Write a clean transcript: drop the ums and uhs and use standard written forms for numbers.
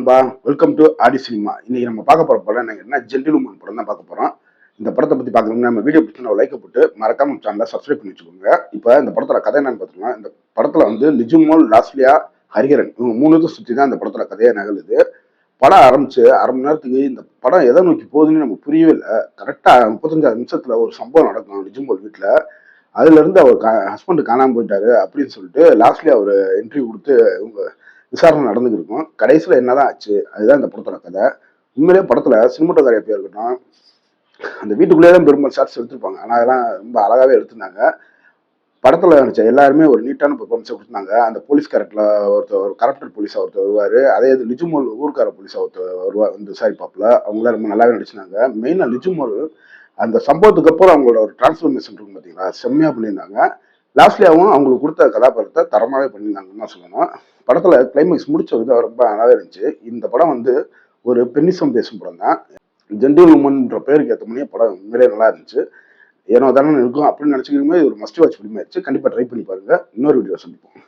நண்பா, welcome to Aadi cinema. இன்னைக்கு நம்ம பார்க்க போற படம் என்ன ஜென்டில்மேன் படம் தான் பார்க்க போறோம். இந்த படத்தை பத்தி பார்க்கணும்னா நம்ம வீடியோ பிடிச்சி ஒரு லைக் போட்டு மறக்காம சேனலை சப்ஸ்கிரைப் பண்ணி வச்சுக்கோங்க. இப்போ இந்த படத்தோட கதை என்னன்னு பார்த்தோம்னா, இந்த படத்துல வந்து லிஜுமோல், லாஸ்லியா, ஹரிஹரன் இவங்க 3 பேரும் சுற்றி தான் இந்த படத்தோட கதையை நகலுது. படம் ஆரம்பிச்சு 1/2 மணி நேரத்துக்கு இந்த படம் எதை நோக்கி போகுதுன்னு நமக்கு புரியவே இல்லை. கரெக்டா 35 நிமிஷத்துல ஒரு சம்பவம் நடக்கும் லிஜுமோல் வீட்டுல. அதுல இருந்து அவர் ஹஸ்பண்ட் காணாம போயிட்டாரு அப்படின்னு சொல்லிட்டு லாஸ்ட்லயே அவர் இன்டர்வியூ கொடுத்து இவங்க விசாரணை நடந்துட்டு இருக்கும். கடைசியில என்னதான் ஆச்சு அதுதான் இந்த படத்தோட கதை. உண்மையிலேயே படத்துல சினிமாட்டோகிராஃபியா இருக்கட்டும், அந்த வீட்டுக்குள்ளேயே தான் பெரும்பாலும் ஷார்ட்ஸ் எடுத்திருப்பாங்க. ஆனா அதெல்லாம் ரொம்ப அழகாவே எடுத்திருந்தாங்க. படத்துல நினைச்ச எல்லாருமே ஒரு நீட்டான பெர்ஃபார்மன்ஸ் கொடுத்தாங்க. அந்த போலீஸ் கேரக்டர்ல ஒருத்தர், ஒரு கரப்டர் போலீஸா ஒருத்தர் வருவாரு. அதே இது லிஜுமோல் ஊர்க்கார போலீஸா ஒருத்தர் வந்து விசாரிப்பாப்புல. அவங்களாம் ரொம்ப நல்லாவே நடிச்சிருந்தாங்க. மெயினா லிஜுமோல் அந்த சம்பவத்துக்கு அப்புறம் அவங்களோட ஒரு டிரான்ஸ்ஃபர்மேஷன் இருக்கும் பார்த்தீங்களா, செம்மையா பண்ணியிருந்தாங்க. லாஸ்ட்லியாவும் அவங்களுக்கு கொடுத்த கதாபாத்திரத்தை தரமாவே பண்ணியிருந்தாங்கன்னு தான் சொல்லணும். படத்துல கிளைமேக்ஸ் முடிச்ச விதம் ரொம்ப நல்லாவே இருந்துச்சு. இந்த படம் வந்து ஒரு பெண்ணிசம் பேசும் படம் தான். ஜென்டில் உமன்ற பேருக்கு ஏற்ற மாதிரியே படம் உண்மையிலே நல்லா இருந்துச்சு. ஏனோ தானே இருக்கும் அப்படின்னு நினைச்சுக்கிறீங்க. ஒரு மஸ்ட் வாட்ச் ஃபிலிம் ஆயிடுச்சு. கண்டிப்பா ட்ரை பண்ணி பாருங்க. இன்னொரு வீடியோ சந்திப்போம்.